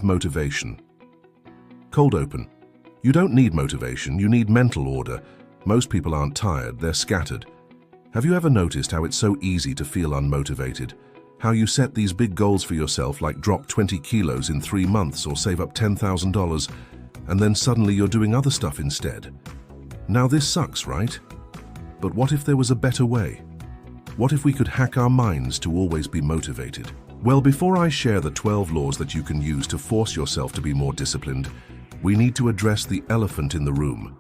motivation. Cold open. You don't need motivation, you need mental order. Most people aren't tired, they're scattered. Have you ever noticed how it's so easy to feel unmotivated? How you set these big goals for yourself, like drop 20 kilos in 3 months or save up $10,000, and then suddenly you're doing other stuff instead. Now this sucks, right? But what if there was a better way? What if we could hack our minds to always be motivated? Well, before I share the 12 laws that you can use to force yourself to be more disciplined, we need to address the elephant in the room.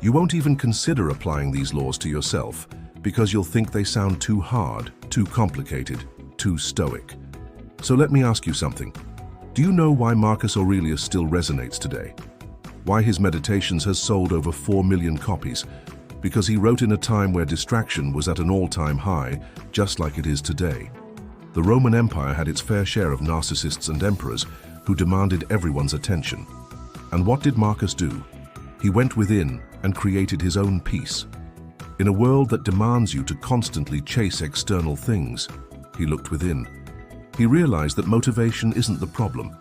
You won't even consider applying these laws to yourself because you'll think they sound too hard, too complicated, too stoic. So let me ask you something. Do you know why Marcus Aurelius still resonates today? Why his Meditations has sold over 4 million copies? Because he wrote in a time where distraction was at an all-time high, just like it is today. The Roman Empire had its fair share of narcissists and emperors who demanded everyone's attention. And what did Marcus do? He went within and created his own peace. In a world that demands you to constantly chase external things, he looked within. He realized that motivation isn't the problem.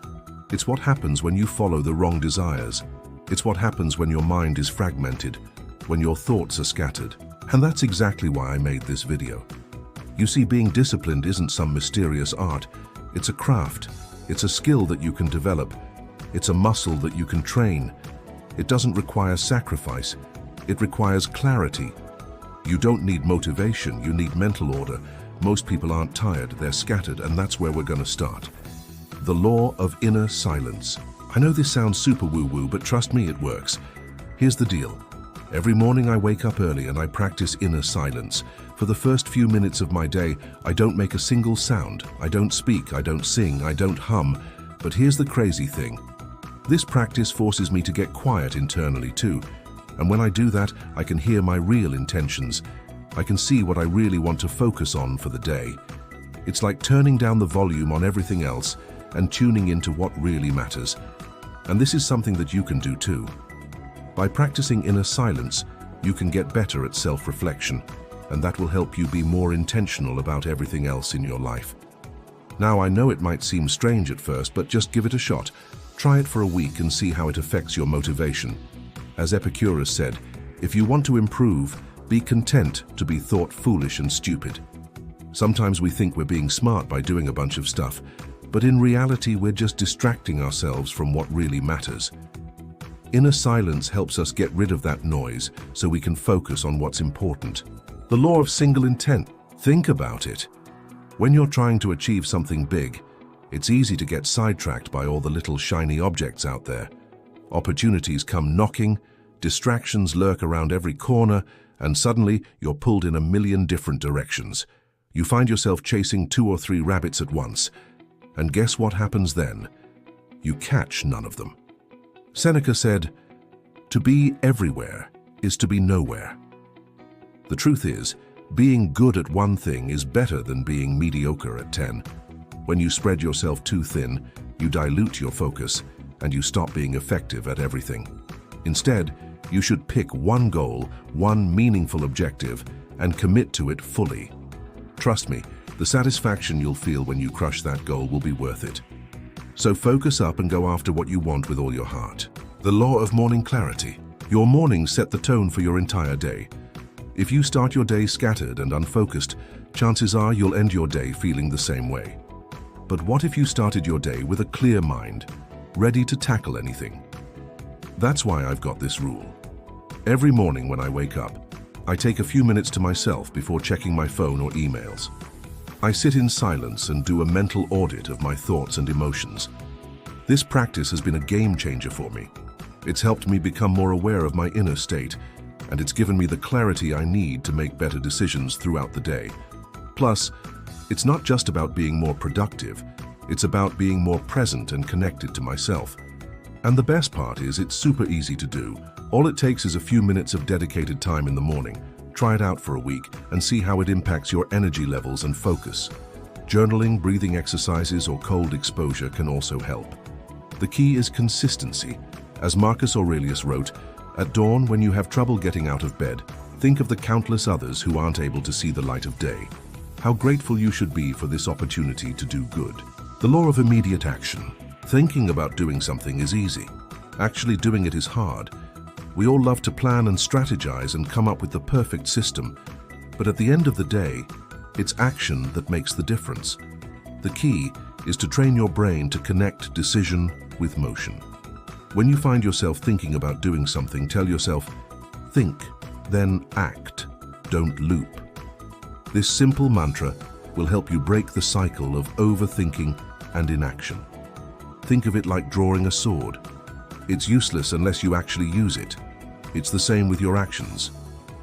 It's what happens when you follow the wrong desires. It's what happens when your mind is fragmented, when your thoughts are scattered. And that's exactly why I made this video. You see, being disciplined isn't some mysterious art. It's a craft. It's a skill that you can develop. It's a muscle that you can train. It doesn't require sacrifice. It requires clarity. You don't need motivation, you need mental order. Most people aren't tired, they're scattered, and that's where we're going to start. The law of inner silence. I know this sounds super woo-woo, but trust me, it works. Here's the deal. Every morning I wake up early and I practice inner silence. For the first few minutes of my day, I don't make a single sound. I don't speak, I don't sing, I don't hum. But here's the crazy thing. This practice forces me to get quiet internally too. And when I do that, I can hear my real intentions. I can see what I really want to focus on for the day. It's like turning down the volume on everything else and tuning into what really matters. And this is something that you can do too. By practicing inner silence, you can get better at self-reflection, and that will help you be more intentional about everything else in your life. Now, I know it might seem strange at first, but just give it a shot. Try it for a week and see how it affects your motivation. As Epictetus said, if you want to improve, be content to be thought foolish and stupid. Sometimes we think we're being smart by doing a bunch of stuff, but in reality we're just distracting ourselves from what really matters. Inner silence helps us get rid of that noise so we can focus on what's important. The law of single intent. Think about it. When you're trying to achieve something big, it's easy to get sidetracked by all the little shiny objects out there. Opportunities come knocking, distractions lurk around every corner, and suddenly you're pulled in a million different directions. You find yourself chasing 2 or 3 rabbits at once. And guess what happens then? You catch none of them. Seneca said, "To be everywhere is to be nowhere." The truth is, being good at one thing is better than being mediocre at 10. When you spread yourself too thin, you dilute your focus and you stop being effective at everything. Instead, you should pick one goal, one meaningful objective, and commit to it fully. Trust me, the satisfaction you'll feel when you crush that goal will be worth it. So focus up and go after what you want with all your heart. The law of morning clarity. Your mornings set the tone for your entire day. If you start your day scattered and unfocused, chances are you'll end your day feeling the same way. But what if you started your day with a clear mind, ready to tackle anything? That's why I've got this rule. Every morning when I wake up, I take a few minutes to myself before checking my phone or emails. I sit in silence and do a mental audit of my thoughts and emotions. This practice has been a game changer for me. It's helped me become more aware of my inner state, and it's given me the clarity I need to make better decisions throughout the day. Plus, it's not just about being more productive, it's about being more present and connected to myself. And the best part is it's super easy to do. All it takes is a few minutes of dedicated time in the morning. Try it out for a week and see how it impacts your energy levels and focus. Journaling, breathing exercises, or cold exposure can also help. The key is consistency. As Marcus Aurelius wrote, "At dawn, when you have trouble getting out of bed, think of the countless others who aren't able to see the light of day. How grateful you should be for this opportunity to do good." The law of immediate action. Thinking about doing something is easy. Actually doing it is hard. We all love to plan and strategize and come up with the perfect system, but at the end of the day, it's action that makes the difference. The key is to train your brain to connect decision with motion. When you find yourself thinking about doing something, tell yourself, think, then act, don't loop. This simple mantra will help you break the cycle of overthinking and inaction. Think of it like drawing a sword. It's useless unless you actually use it. It's the same with your actions.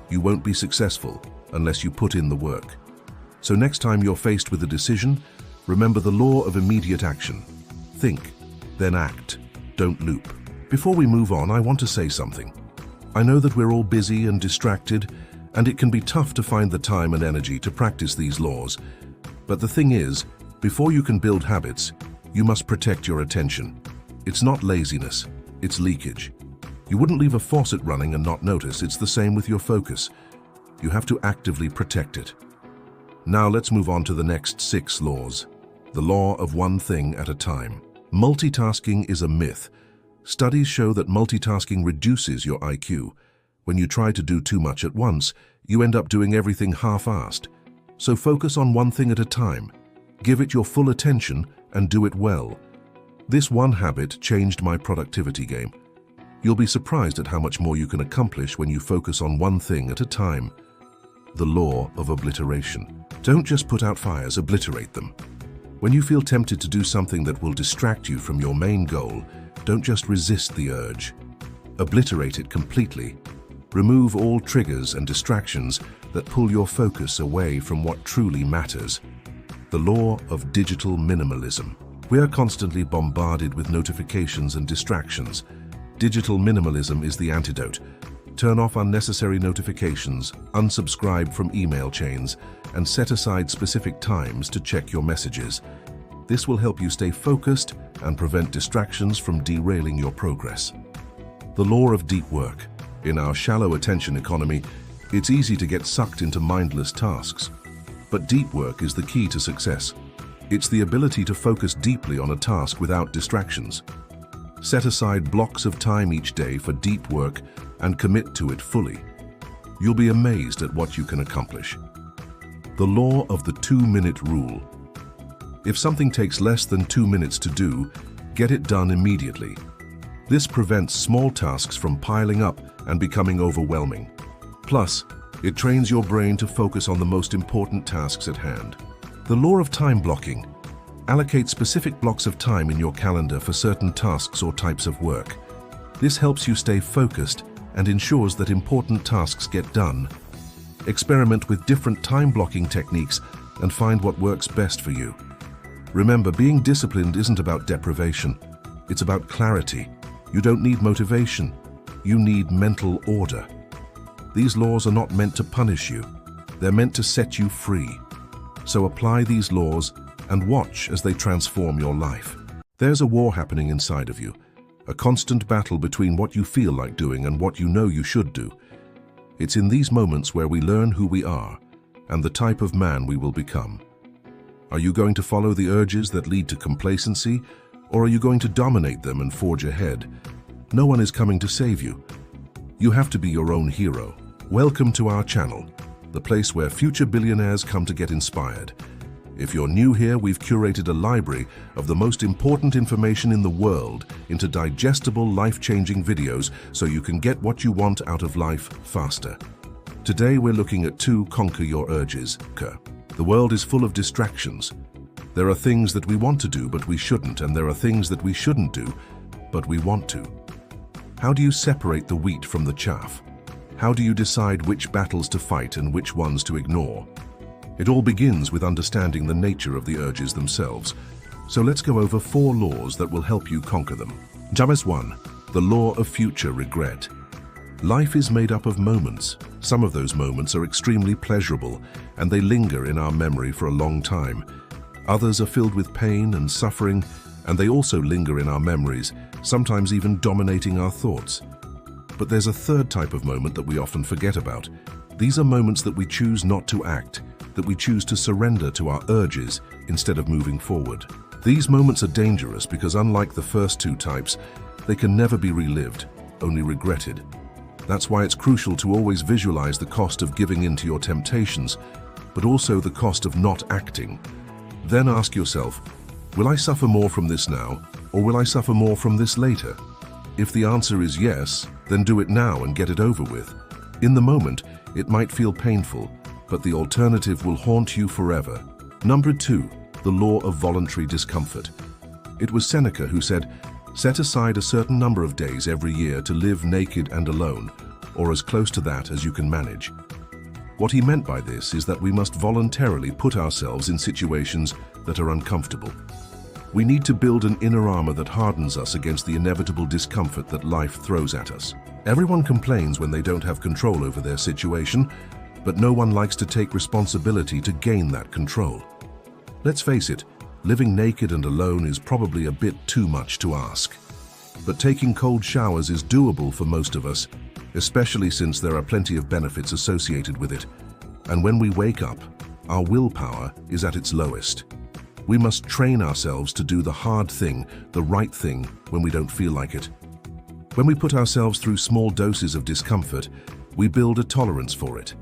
You won't be successful unless you put in the work. So next time you're faced with a decision, remember the law of immediate action. Think, then act, don't loop. Before we move on, I want to say something. I know that we're all busy and distracted, and it can be tough to find the time and energy to practice these laws. But the thing is, before you can build habits, you must protect your attention. It's not laziness, it's leakage. You wouldn't leave a faucet running and not notice. It's the same with your focus. You have to actively protect it. Now let's move on to the next 6 laws. The law of one thing at a time. Multitasking is a myth. Studies show that multitasking reduces your IQ. When you try to do too much at once, you end up doing everything half-assed. So focus on one thing at a time. Give it your full attention and do it well. This one habit changed my productivity game. You'll be surprised at how much more you can accomplish when you focus on one thing at a time. The law of obliteration. Don't just put out fires, obliterate them. When you feel tempted to do something that will distract you from your main goal, don't just resist the urge. Obliterate it completely. Remove all triggers and distractions that pull your focus away from what truly matters. The law of digital minimalism. We are constantly bombarded with notifications and distractions. Digital minimalism is the antidote. Turn off unnecessary notifications, unsubscribe from email chains, and set aside specific times to check your messages. This will help you stay focused and prevent distractions from derailing your progress. The law of deep work. In our shallow attention economy, it's easy to get sucked into mindless tasks. But deep work is the key to success. It's the ability to focus deeply on a task without distractions. Set aside blocks of time each day for deep work and commit to it fully. You'll be amazed at what you can accomplish. The law of the 2-minute rule. If something takes less than 2 minutes to do, get it done immediately. This prevents small tasks from piling up and becoming overwhelming. Plus, it trains your brain to focus on the most important tasks at hand. The law of time blocking. Allocate specific blocks of time in your calendar for certain tasks or types of work. This helps you stay focused and ensures that important tasks get done. Experiment with different time blocking techniques and find what works best for you. Remember, being disciplined isn't about deprivation. It's about clarity. You don't need motivation. You need mental order. These laws are not meant to punish you. They're meant to set you free. So apply these laws and watch as they transform your life. There's a war happening inside of you, a constant battle between what you feel like doing and what you know you should do. It's in these moments where we learn who we are and the type of man we will become. Are you going to follow the urges that lead to complacency, or are you going to dominate them and forge ahead? No one is coming to save you. You have to be your own hero. Welcome to our channel, the place where future billionaires come to get inspired. If you're new here, we've curated a library of the most important information in the world into digestible, life-changing videos so you can get what you want out of life faster. Today we're looking at 2 Conquer Your Urges. The world is full of distractions. There are things that we want to do but we shouldn't, and there are things that we shouldn't do but we want to. How do you separate the wheat from the chaff? How do you decide which battles to fight and which ones to ignore? It all begins with understanding the nature of the urges themselves. So let's go over 4 laws that will help you conquer them. James 1. The law of future regret. Life is made up of moments. Some of those moments are extremely pleasurable and they linger in our memory for a long time. Others are filled with pain and suffering, and they also linger in our memories, sometimes even dominating our thoughts. But there's a third type of moment that we often forget about. These are moments that we choose not to act, that we choose to surrender to our urges instead of moving forward. These moments are dangerous because unlike the first two types, they can never be relived, only regretted. That's why it's crucial to always visualize the cost of giving in to your temptations, but also the cost of not acting. Then ask yourself, will I suffer more from this now, or will I suffer more from this later? If the answer is yes, then do it now and get it over with. In the moment, it might feel painful, but the alternative will haunt you forever. Number 2, the law of voluntary discomfort. It was Seneca who said, set aside a certain number of days every year to live naked and alone, or as close to that as you can manage. What he meant by this is that we must voluntarily put ourselves in situations that are uncomfortable. We need to build an inner armor that hardens us against the inevitable discomfort that life throws at us. Everyone complains when they don't have control over their situation, but no one likes to take responsibility to gain that control. Let's face it, living naked and alone is probably a bit too much to ask. But taking cold showers is doable for most of us, especially since there are plenty of benefits associated with it. And when we wake up, our willpower is at its lowest. We must train ourselves to do the hard thing, the right thing, when we don't feel like it. When we put ourselves through small doses of discomfort, we build a tolerance for it.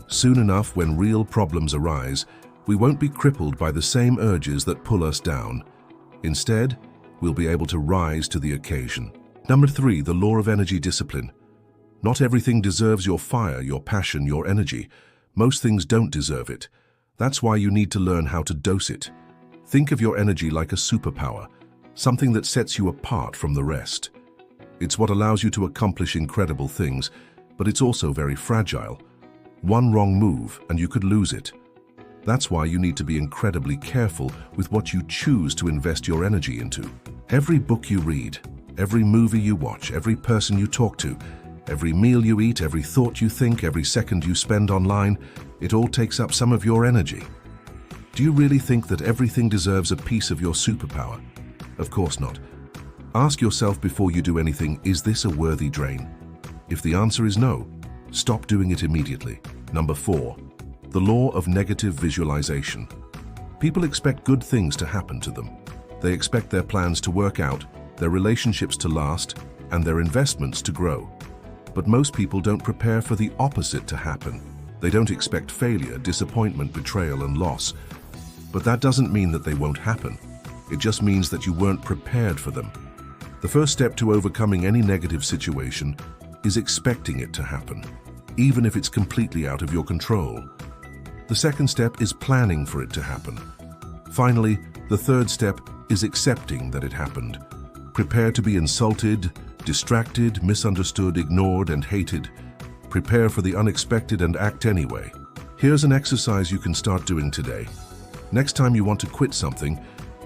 Soon enough, when real problems arise, we won't be crippled by the same urges that pull us down. Instead, we'll be able to rise to the occasion. Number 3, the law of energy discipline. Not everything deserves your fire, your passion, your energy. Most things don't deserve it. That's why you need to learn how to dose it. Think of your energy like a superpower, something that sets you apart from the rest. It's what allows you to accomplish incredible things, but it's also very fragile. One wrong move and you could lose it. That's why you need to be incredibly careful with what you choose to invest your energy into. Every book you read, every movie you watch, every person you talk to, every meal you eat, every thought you think, every second you spend online, it all takes up some of your energy. Do you really think that everything deserves a piece of your superpower? Of course not. Ask yourself before you do anything, is this a worthy drain? If the answer is no, stop doing it immediately. Number 4, the law of negative visualization. People expect good things to happen to them. They expect their plans to work out, their relationships to last, and their investments to grow. But most people don't prepare for the opposite to happen. They don't expect failure, disappointment, betrayal, and loss. But that doesn't mean that they won't happen. It just means that you weren't prepared for them. The first step to overcoming any negative situation is expecting it to happen, even if it's completely out of your control. The second step is planning for it to happen. Finally, the third step is accepting that it happened. Prepare to be insulted, distracted, misunderstood, ignored, and hated. Prepare for the unexpected and act anyway. Here's an exercise you can start doing today. Next time you want to quit something,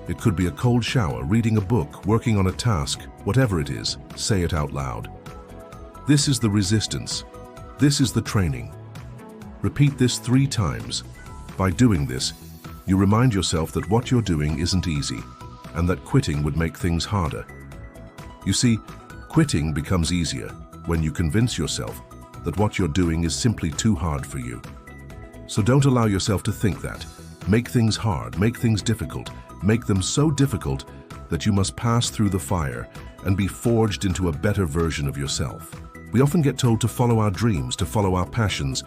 it could be a cold shower, reading a book, working on a task, whatever it is, say it out loud. This is the resistance. This is the training. Repeat this 3 times. By doing this, you remind yourself that what you're doing isn't easy, and that quitting would make things harder. You see, quitting becomes easier when you convince yourself that what you're doing is simply too hard for you. So don't allow yourself to think that. Make things hard, make things difficult, make them so difficult that you must pass through the fire and be forged into a better version of yourself. We often get told to follow our dreams, to follow our passions,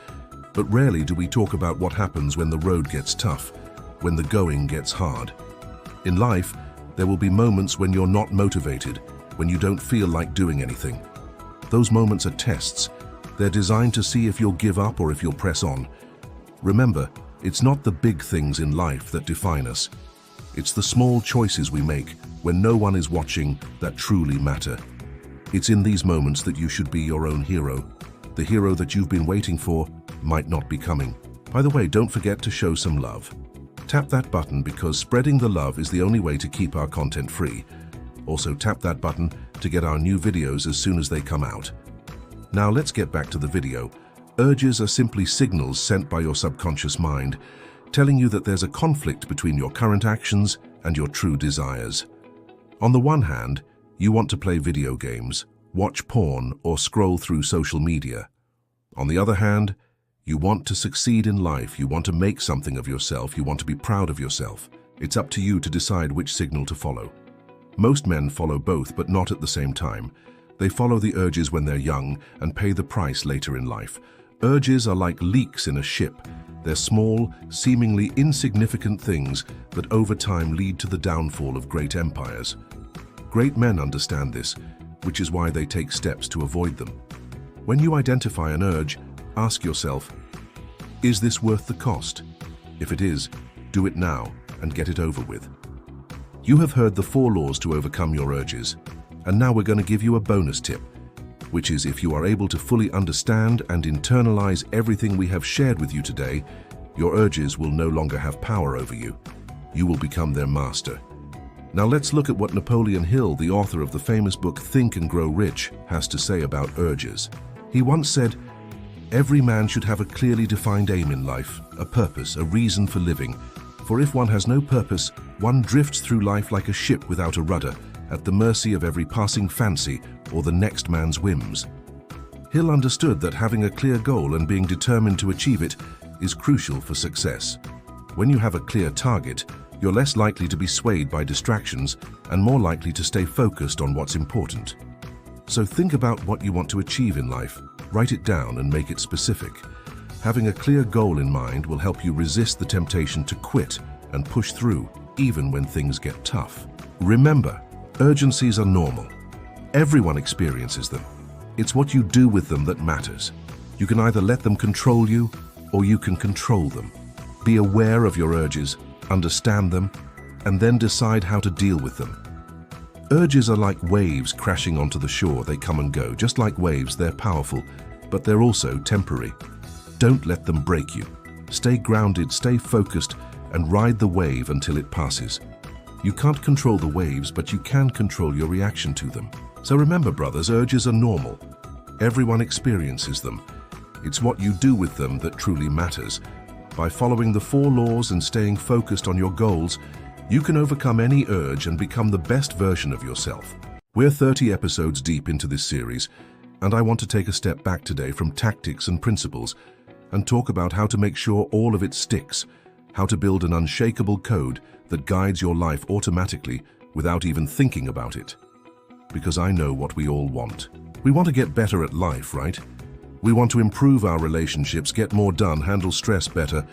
but rarely do we talk about what happens when the road gets tough, when the going gets hard. In life, there will be moments when you're not motivated, when you don't feel like doing anything. Those moments are tests. They're designed to see if you'll give up or if you'll press on. Remember, it's not the big things in life that define us. It's the small choices we make when no one is watching that truly matter. It's in these moments that you should be your own hero. The hero that you've been waiting for might not be coming. By the way, don't forget to show some love. Tap that button because spreading the love is the only way to keep our content free. Also, tap that button to get our new videos as soon as they come out. Now let's get back to the video. Urges are simply signals sent by your subconscious mind, telling you that there's a conflict between your current actions and your true desires. On the one hand, you want to play video games, watch porn, or scroll through social media. On the other hand, You want to succeed in life, you want to make something of yourself, you want to be proud of yourself. It's up to you to decide which signal to follow. Most men follow both, but not at the same time. They follow the urges when they're young and pay the price later in life. Urges are like leaks in a ship. They're small, seemingly insignificant things that over time lead to the downfall of great empires. Great men understand this, which is why they take steps to avoid them. When you identify an urge, ask yourself, is this worth the cost? If it is, do it now and get it over with. You have heard the 4 laws to overcome your urges, and now we're going to give you a bonus tip, which is if you are able to fully understand and internalize everything we have shared with you today, your urges will no longer have power over you. You will become their master. Now let's look at what Napoleon Hill, the author of the famous book Think and Grow Rich, has to say about urges. He once said, "Every man should have a clearly defined aim in life, a purpose, a reason for living. For if one has no purpose, one drifts through life like a ship without a rudder, at the mercy of every passing fancy or the next man's whims." Hill understood that having a clear goal and being determined to achieve it is crucial for success. When you have a clear target, you're less likely to be swayed by distractions and more likely to stay focused on what's important. So think about what you want to achieve in life, write it down and make it specific. Having a clear goal in mind will help you resist the temptation to quit and push through, even when things get tough. Remember, urgencies are normal. Everyone experiences them. It's what you do with them that matters. You can either let them control you, or you can control them. Be aware of your urges, understand them, and then decide how to deal with them. Urges are like waves crashing onto the shore. They come and go. Just like waves, they're powerful, but they're also temporary. Don't let them break you. Stay grounded, stay focused, and ride the wave until it passes. You can't control the waves, but you can control your reaction to them. So remember, brothers, urges are normal. Everyone experiences them. It's what you do with them that truly matters. By following the 4 laws and staying focused on your goals, you can overcome any urge and become the best version of yourself. We're 30 episodes deep into this series, and I want to take a step back today from tactics and principles and talk about how to make sure all of it sticks, how to build an unshakable code that guides your life automatically without even thinking about it. Because I know what we all want. We want to get better at life, right? We want to improve our relationships, get more done, handle stress better,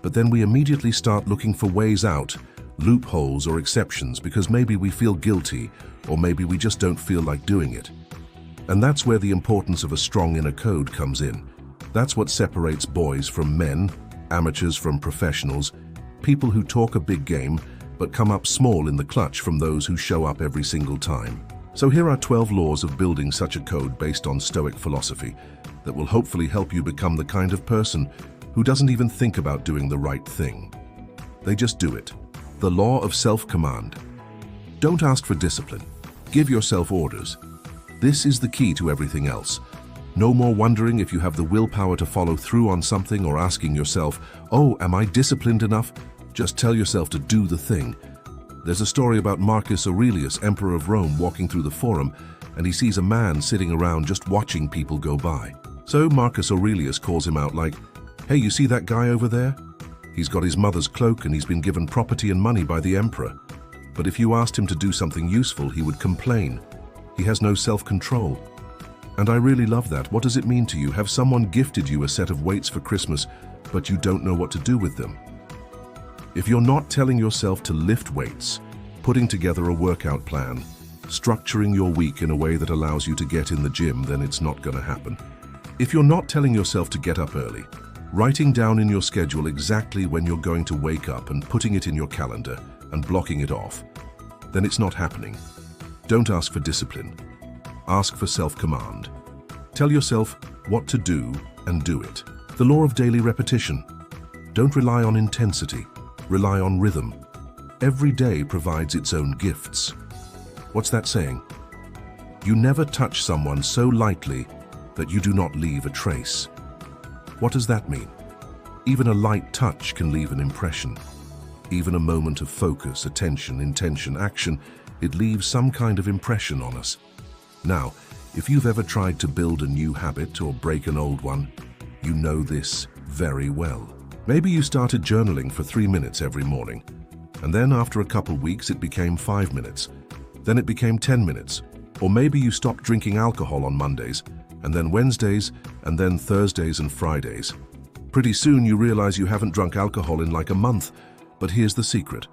but then we immediately start looking for ways out, loopholes or exceptions, because maybe we feel guilty or maybe we just don't feel like doing it. And that's where the importance of a strong inner code comes in. That's what separates boys from men, amateurs from professionals, people who talk a big game but come up small in the clutch from those who show up every single time. So here are 12 laws of building such a code based on Stoic philosophy that will hopefully help you become the kind of person who doesn't even think about doing the right thing. They just do it. The law of self-command. Don't ask for discipline. Give yourself orders. This is the key to everything else. No more wondering if you have the willpower to follow through on something or asking yourself, "Oh, am I disciplined enough?" Just tell yourself to do the thing. There's a story about Marcus Aurelius, Emperor of Rome, walking through the forum, and he sees a man sitting around just watching people go by. So Marcus Aurelius calls him out like, "Hey, you see that guy over there? He's got his mother's cloak and he's been given property and money by the emperor. But if you asked him to do something useful, he would complain. He has no self-control." And I really love that. What does it mean to you? Have someone gifted you a set of weights for Christmas, but you don't know what to do with them? If you're not telling yourself to lift weights, putting together a workout plan, structuring your week in a way that allows you to get in the gym, then it's not going to happen. If you're not telling yourself to get up early, writing down in your schedule exactly when you're going to wake up and putting it in your calendar and blocking it off, then it's not happening. Don't ask for discipline. Ask for self-command. Tell yourself what to do and do it. The law of daily repetition. Don't rely on intensity. Rely on rhythm. Every day provides its own gifts. What's that saying? You never touch someone so lightly that you do not leave a trace. What does that mean? Even a light touch can leave an impression. Even a moment of focus, attention, intention, action, it leaves some kind of impression on us. Now, if you've ever tried to build a new habit or break an old one, you know this. very well. Maybe you started journaling for 3 minutes every morning, and then after a couple weeks it became 5 minutes. Then it became 10 minutes. Or maybe you stopped drinking alcohol on Mondays, and then Wednesdays, and then Thursdays and Fridays. Pretty soon you realize you haven't drunk alcohol in like a month, but here's the secret.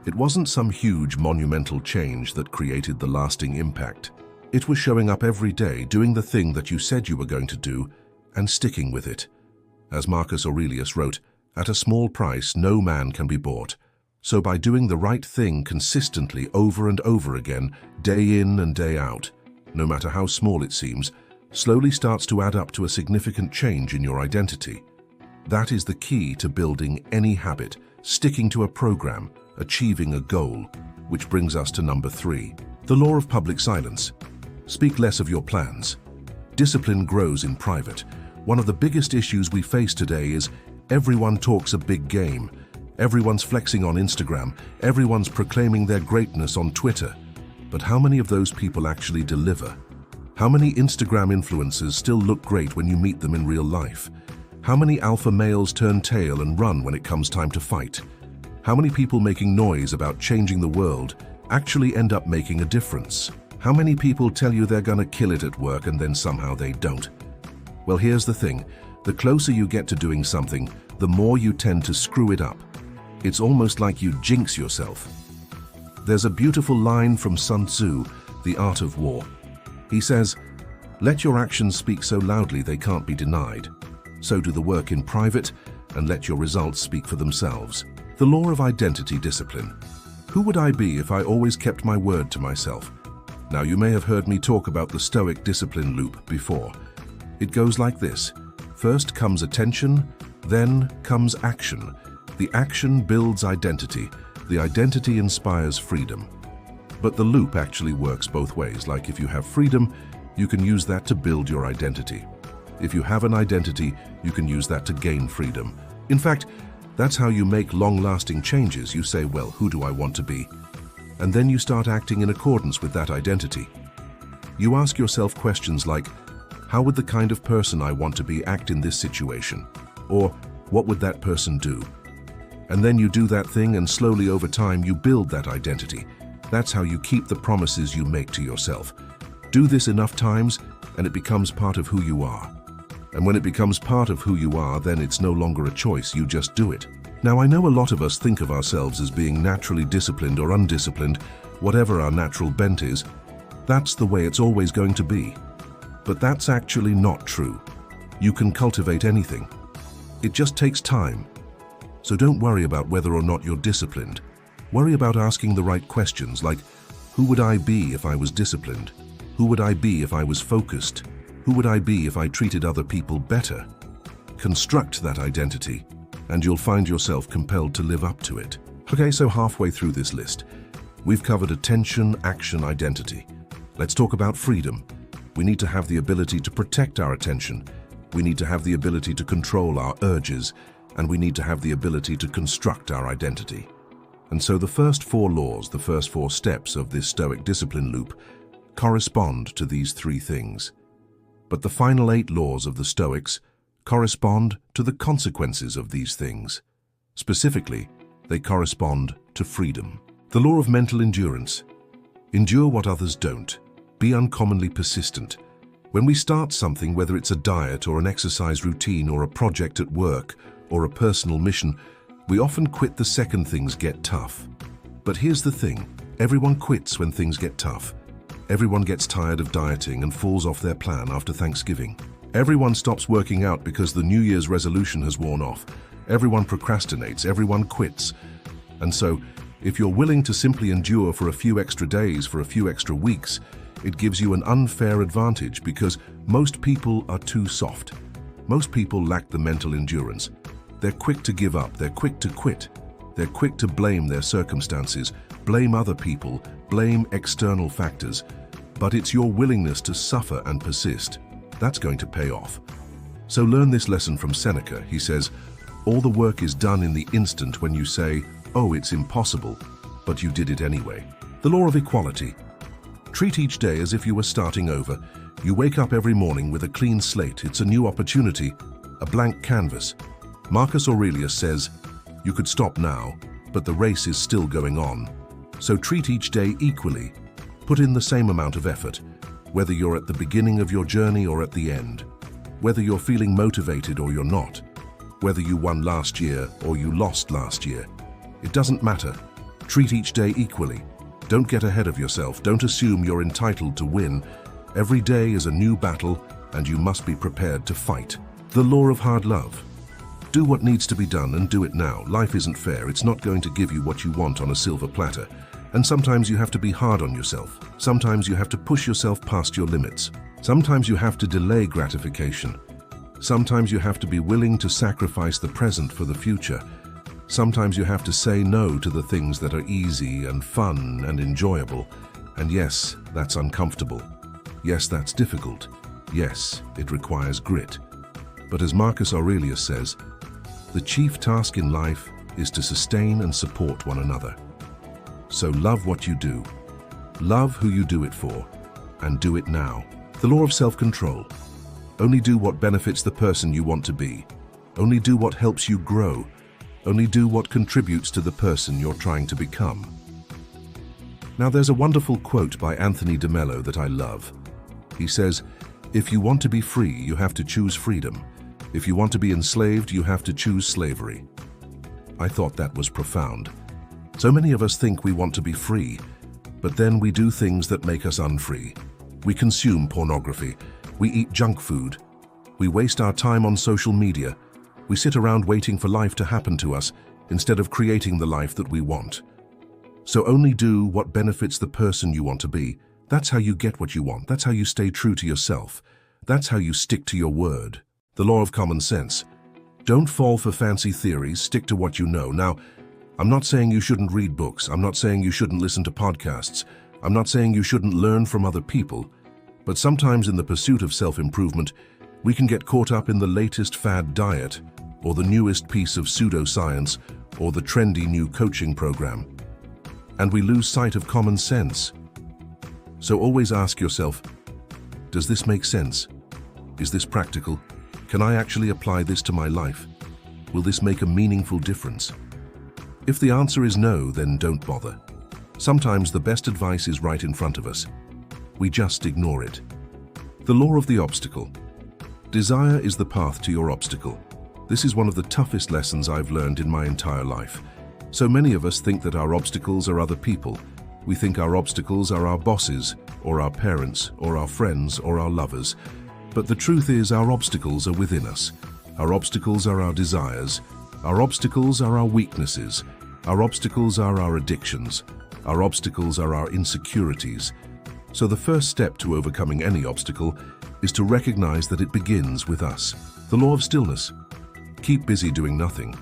It wasn't some huge monumental change that created the lasting impact. It was showing up every day, doing the thing that you said you were going to do, and sticking with it. As Marcus Aurelius wrote, "At a small price no man can be bought." So by doing the right thing consistently over and over again, day in and day out, no matter how small it seems, slowly starts to add up to a significant change in your identity. That is the key to building any habit, sticking to a program, achieving a goal, which brings us to number 3, the law of public silence. Speak less of your plans. Discipline grows in private. One of the biggest issues we face today is everyone talks a big game. Everyone's flexing on Instagram. Everyone's proclaiming their greatness on Twitter. But how many of those people actually deliver? How many Instagram influencers still look great when you meet them in real life? How many alpha males turn tail and run when it comes time to fight? How many people making noise about changing the world actually end up making a difference? How many people tell you they're gonna kill it at work and then somehow they don't? Well, here's the thing. The closer you get to doing something, the more you tend to screw it up. It's almost like you jinx yourself. There's a beautiful line from Sun Tzu, The Art of War. He says, "Let your actions speak so loudly they can't be denied. So do the work in private, and let your results speak for themselves." The law of identity discipline. Who would I be if I always kept my word to myself? Now, you may have heard me talk about the Stoic discipline loop before. It goes like this. First comes attention, then comes action. The action builds identity. The identity inspires freedom. But the loop actually works both ways. Like if you have freedom, you can use that to build your identity. If you have an identity, you can use that to gain freedom. In fact, that's how you make long-lasting changes. You say, well, who do I want to be? And then you start acting in accordance with that identity. You ask yourself questions like, how would the kind of person I want to be act in this situation? Or, what would that person do? And then you do that thing, and slowly over time you build that identity. That's how you keep the promises you make to yourself. Do this enough times, and it becomes part of who you are. And when it becomes part of who you are, then it's no longer a choice, you just do it. Now, I know a lot of us think of ourselves as being naturally disciplined or undisciplined, whatever our natural bent is. That's the way it's always going to be. But that's actually not true. You can cultivate anything. It just takes time. So don't worry about whether or not you're disciplined. Worry about asking the right questions like, who would I be if I was disciplined? Who would I be if I was focused? Who would I be if I treated other people better? Construct that identity, and you'll find yourself compelled to live up to it. Okay, so halfway through this list, we've covered attention, action, identity. Let's talk about freedom. We need to have the ability to protect our attention. We need to have the ability to control our urges, and we need to have the ability to construct our identity. And so the first 4 laws, the first 4 steps of this Stoic discipline loop, correspond to these 3 things. But the final 8 laws of the Stoics correspond to the consequences of these things. Specifically, they correspond to freedom. The law of mental endurance. Endure what others don't. Be uncommonly persistent. When we start something, whether it's a diet or an exercise routine or a project at work or a personal mission, we often quit the second things get tough. But here's the thing, everyone quits when things get tough. Everyone gets tired of dieting and falls off their plan after Thanksgiving. Everyone stops working out because the New Year's resolution has worn off. Everyone procrastinates, everyone quits. And so, if you're willing to simply endure for a few extra days, for a few extra weeks, it gives you an unfair advantage because most people are too soft. Most people lack the mental endurance. They're quick to give up, they're quick to quit. They're quick to blame their circumstances, blame other people, blame external factors. But it's your willingness to suffer and persist that's going to pay off. So learn this lesson from Seneca. He says, all the work is done in the instant when you say, oh, it's impossible, but you did it anyway. The law of equality. Treat each day as if you were starting over. You wake up every morning with a clean slate. It's a new opportunity, a blank canvas. Marcus Aurelius says, "You could stop now, but the race is still going on. So treat each day equally. Put in the same amount of effort, whether you're at the beginning of your journey or at the end. Whether you're feeling motivated or you're not. Whether you won last year or you lost last year. It doesn't matter. Treat each day equally. Don't get ahead of yourself. Don't assume you're entitled to win. Every day is a new battle, and you must be prepared to fight." The law of hard love. Do what needs to be done and do it now. Life isn't fair. It's not going to give you what you want on a silver platter. And sometimes you have to be hard on yourself. Sometimes you have to push yourself past your limits. Sometimes you have to delay gratification. Sometimes you have to be willing to sacrifice the present for the future. Sometimes you have to say no to the things that are easy and fun and enjoyable. And yes, that's uncomfortable. Yes, that's difficult. Yes, it requires grit. But as Marcus Aurelius says, the chief task in life is to sustain and support one another. So love what you do. Love who you do it for, and do it now. The law of self-control. Only do what benefits the person you want to be. Only do what helps you grow. Only do what contributes to the person you're trying to become. Now there's a wonderful quote by Anthony de Mello that I love. He says, "If you want to be free, you have to choose freedom. If you want to be enslaved, you have to choose slavery." I thought that was profound. So many of us think we want to be free, but then we do things that make us unfree. We consume pornography. We eat junk food. We waste our time on social media. We sit around waiting for life to happen to us instead of creating the life that we want. So only do what benefits the person you want to be. That's how you get what you want. That's how you stay true to yourself. That's how you stick to your word. The law of common sense. Don't fall for fancy theories. Stick to what you know. Now, I'm not saying you shouldn't read books. I'm not saying you shouldn't listen to podcasts. I'm not saying you shouldn't learn from other people. But sometimes in the pursuit of self-improvement, we can get caught up in the latest fad diet, or the newest piece of pseudoscience, or the trendy new coaching program. And we lose sight of common sense. So always ask yourself, does this make sense? Is this practical? Can I actually apply this to my life? Will this make a meaningful difference? If the answer is no, then don't bother. Sometimes the best advice is right in front of us. We just ignore it. The law of the obstacle. Desire is the path to your obstacle. This is one of the toughest lessons I've learned in my entire life. So many of us think that our obstacles are other people. We think our obstacles are our bosses, or our parents, or our friends, or our lovers. But the truth is, our obstacles are within us. Our obstacles are our desires. Our obstacles are our weaknesses. Our obstacles are our addictions. Our obstacles are our insecurities. So the first step to overcoming any obstacle is to recognize that it begins with us. The law of stillness. Keep busy doing nothing.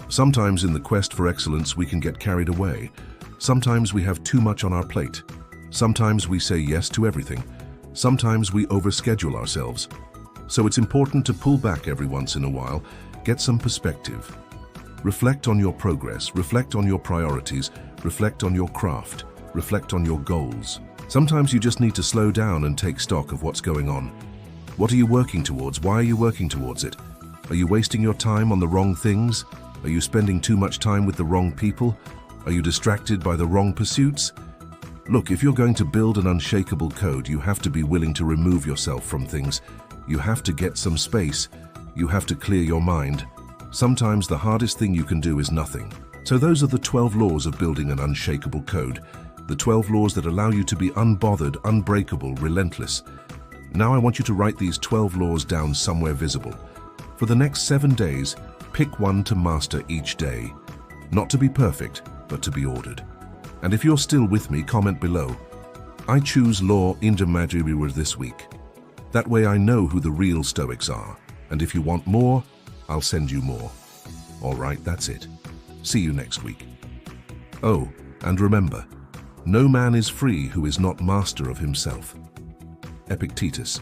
Sometimes in the quest for excellence we can get carried away. Sometimes we have too much on our plate. Sometimes we say yes to everything. Sometimes we overschedule ourselves. So it's important to pull back every once in a while, get some perspective. Reflect on your progress, reflect on your priorities, reflect on your craft, reflect on your goals. Sometimes you just need to slow down and take stock of what's going on. What are you working towards? Why are you working towards it? Are you wasting your time on the wrong things? Are you spending too much time with the wrong people? Are you distracted by the wrong pursuits? Look, if you're going to build an unshakable code, you have to be willing to remove yourself from things. You have to get some space. You have to clear your mind. Sometimes the hardest thing you can do is nothing. So those are the 12 laws of building an unshakable code. The 12 laws that allow you to be unbothered, unbreakable, relentless. Now I want you to write these 12 laws down somewhere visible. For the next 7 days, pick one to master each day. Not to be perfect, but to be ordered. And if you're still with me, comment below. I choose law undisciplined this week. That way I know who the real Stoics are. And if you want more, I'll send you more. All right, that's it. See you next week. Oh, and remember, no man is free who is not master of himself. Epictetus.